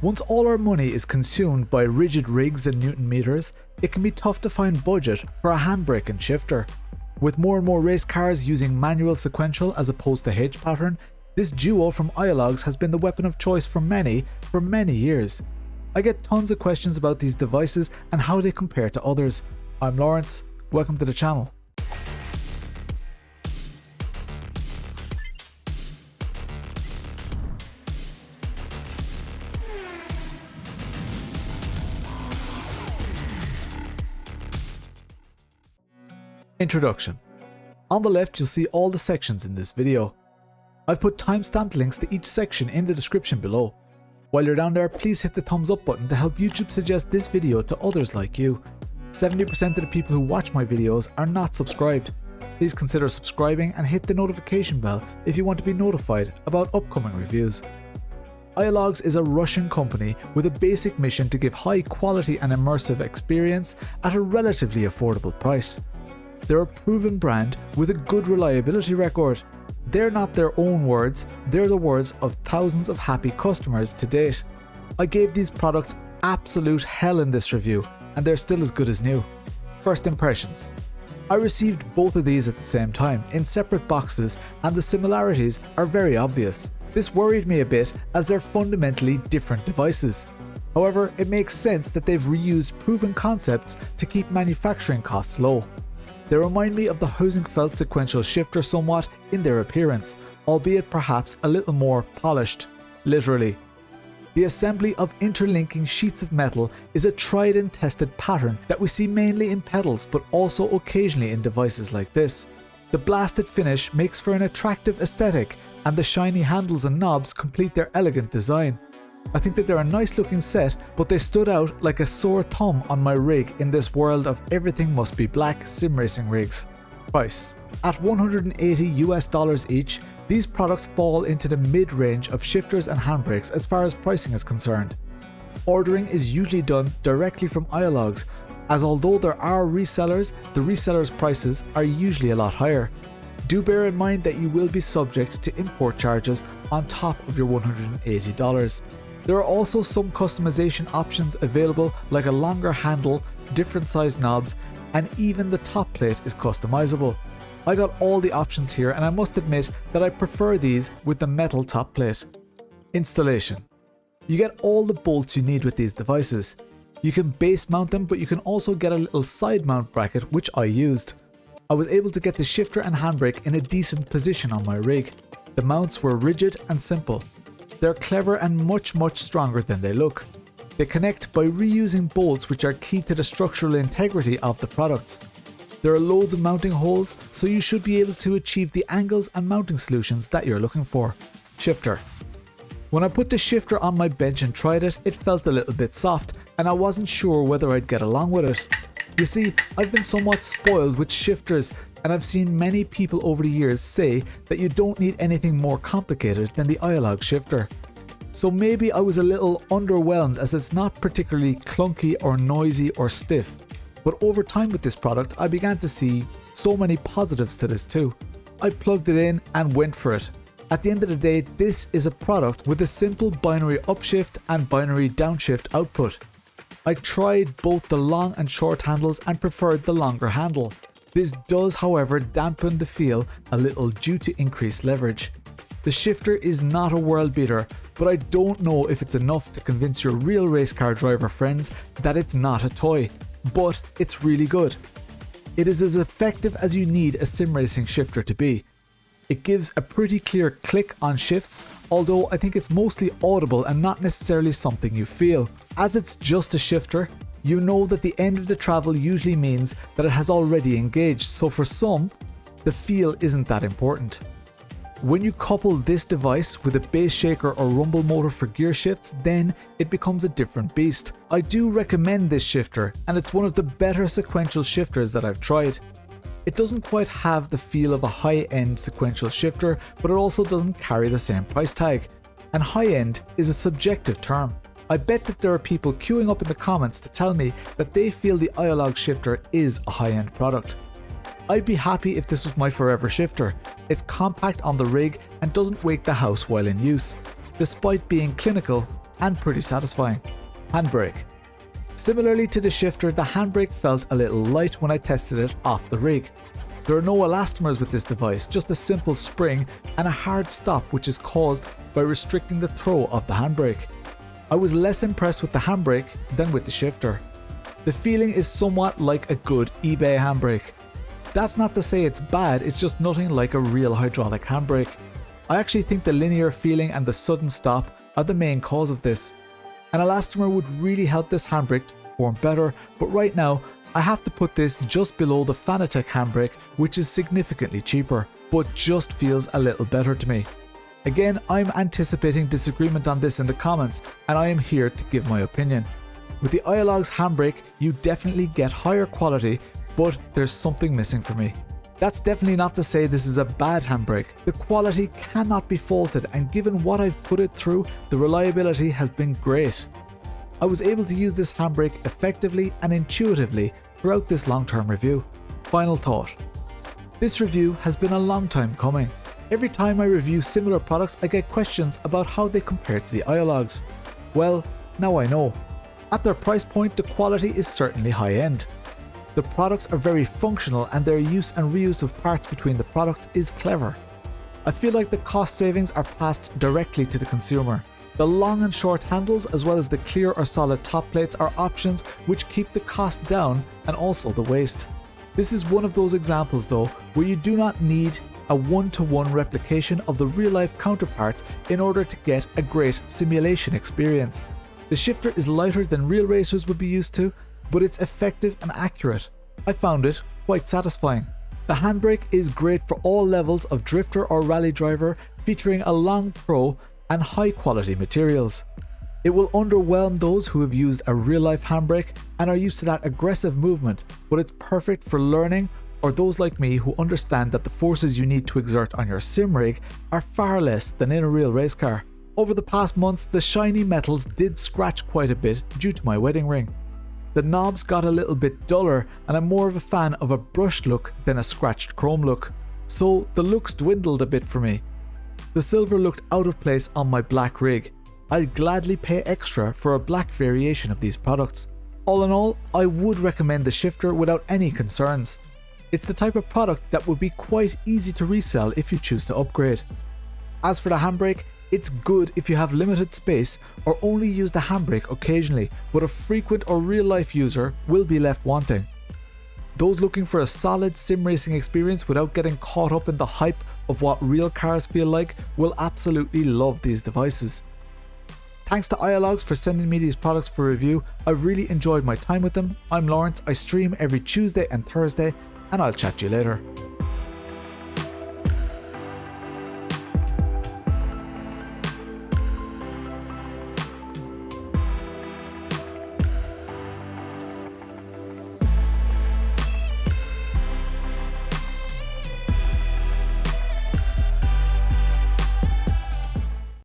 Once all our money is consumed by rigid rigs and Newton meters, it can be tough to find budget for a handbrake and shifter. With more and more race cars using manual sequential as opposed to H pattern, this duo from Aiologs has been the weapon of choice for many years. I get tons of questions about these devices and how they compare to others. I'm Lawrence, welcome to the channel. Introduction. On the left you'll see all the sections in this video. I've put timestamped links to each section in the description below. While you're down there, please hit the thumbs up button to help YouTube suggest this video to others like you. 70% of the people who watch my videos are not subscribed. Please consider subscribing and hit the notification bell if you want to be notified about upcoming reviews. Aiologs is a Russian company with a basic mission to give high quality and immersive experience at a relatively affordable price. They're a proven brand with a good reliability record. They're not their own words, they're the words of thousands of happy customers to date. I gave these products absolute hell in this review, and they're still as good as new. First impressions. I received both of these at the same time, in separate boxes, and the similarities are very obvious. This worried me a bit as they're fundamentally different devices. However, it makes sense that they've reused proven concepts to keep manufacturing costs low. They remind me of the Housingfeld sequential shifter somewhat in their appearance, albeit perhaps a little more polished, literally. The assembly of interlinking sheets of metal is a tried and tested pattern that we see mainly in pedals but also occasionally in devices like this. The blasted finish makes for an attractive aesthetic, and the shiny handles and knobs complete their elegant design. I think that they're a nice looking set, but they stood out like a sore thumb on my rig in this world of everything must be black sim racing rigs. Price. At $180 each, these products fall into the mid-range of shifters and handbrakes as far as pricing is concerned. Ordering is usually done directly from Aiologs, as although there are resellers, the resellers' prices are usually a lot higher. Do bear in mind that you will be subject to import charges on top of your $180. There are also some customization options available, like a longer handle, different sized knobs, and even the top plate is customizable. I got all the options here, and I must admit that I prefer these with the metal top plate. Installation. You get all the bolts you need with these devices. You can base mount them, but you can also get a little side mount bracket, which I used. I was able to get the shifter and handbrake in a decent position on my rig. The mounts were rigid and simple. They're clever and much stronger than they look. They connect by reusing bolts, which are key to the structural integrity of the products. There are loads of mounting holes, so you should be able to achieve the angles and mounting solutions that you're looking for. Shifter. When I put the shifter on my bench and tried it, it felt a little bit soft, and I wasn't sure whether I'd get along with it. You see, I've been somewhat spoiled with shifters, and I've seen many people over the years say that you don't need anything more complicated than the Aiolog shifter. So maybe I was a little underwhelmed, as it's not particularly clunky or noisy or stiff. But over time with this product, I began to see so many positives to this too. I plugged it in and went for it. At the end of the day, this is a product with a simple binary upshift and binary downshift output. I tried both the long and short handles and preferred the longer handle. This does, however, dampen the feel a little due to increased leverage. The shifter is not a world beater, but I don't know if it's enough to convince your real race car driver friends that it's not a toy, but it's really good. It is as effective as you need a sim racing shifter to be. It gives a pretty clear click on shifts, although I think it's mostly audible and not necessarily something you feel. As it's just a shifter, you know that the end of the travel usually means that it has already engaged, so for some, the feel isn't that important. When you couple this device with a base shaker or rumble motor for gear shifts, then it becomes a different beast. I do recommend this shifter, and it's one of the better sequential shifters that I've tried. It doesn't quite have the feel of a high-end sequential shifter, but it also doesn't carry the same price tag. And high-end is a subjective term. I bet that there are people queuing up in the comments to tell me that they feel the Aiolog shifter is a high-end product. I'd be happy if this was my forever shifter. It's compact on the rig and doesn't wake the house while in use. Despite being clinical, and pretty satisfying. Handbrake. Similarly to the shifter, the handbrake felt a little light when I tested it off the rig. There are no elastomers with this device, just a simple spring and a hard stop which is caused by restricting the throw of the handbrake. I was less impressed with the handbrake than with the shifter. The feeling is somewhat like a good eBay handbrake. That's not to say it's bad, it's just nothing like a real hydraulic handbrake. I actually think the linear feeling and the sudden stop are the main cause of this. An elastomer would really help this handbrake to perform better, but right now I have to put this just below the Fanatec handbrake, which is significantly cheaper, but just feels a little better to me. Again, I'm anticipating disagreement on this in the comments, and I am here to give my opinion. With the Aiologs handbrake, you definitely get higher quality, but there's something missing for me. That's definitely not to say this is a bad handbrake. The quality cannot be faulted, and given what I've put it through, the reliability has been great. I was able to use this handbrake effectively and intuitively throughout this long-term review. Final thought. This review has been a long time coming. Every time I review similar products, I get questions about how they compare to the Aiologs. Well, now I know. At their price point, the quality is certainly high-end. The products are very functional and their use and reuse of parts between the products is clever. I feel like the cost savings are passed directly to the consumer. The long and short handles as well as the clear or solid top plates are options which keep the cost down and also the waste. This is one of those examples though where you do not need a one-to-one replication of the real-life counterparts in order to get a great simulation experience. The shifter is lighter than real racers would be used to, but it's effective and accurate. I found it quite satisfying. The handbrake is great for all levels of drifter or rally driver, featuring a long throw and high quality materials. It will underwhelm those who have used a real-life handbrake and are used to that aggressive movement, but it's perfect for learning or those like me who understand that the forces you need to exert on your sim rig are far less than in a real race car. Over the past month, the shiny metals did scratch quite a bit due to my wedding ring. The knobs got a little bit duller and I'm more of a fan of a brushed look than a scratched chrome look, so the looks dwindled a bit for me. The silver looked out of place on my black rig. I'd gladly pay extra for a black variation of these products. All in all, I would recommend the shifter without any concerns. It's the type of product that would be quite easy to resell if you choose to upgrade. As for the handbrake, it's good if you have limited space or only use the handbrake occasionally, but a frequent or real-life user will be left wanting. Those looking for a solid sim racing experience without getting caught up in the hype of what real cars feel like will absolutely love these devices. Thanks to Aiologs for sending me these products for review. I've really enjoyed my time with them. I'm Lawrence, I stream every Tuesday and Thursday, and I'll chat to you later.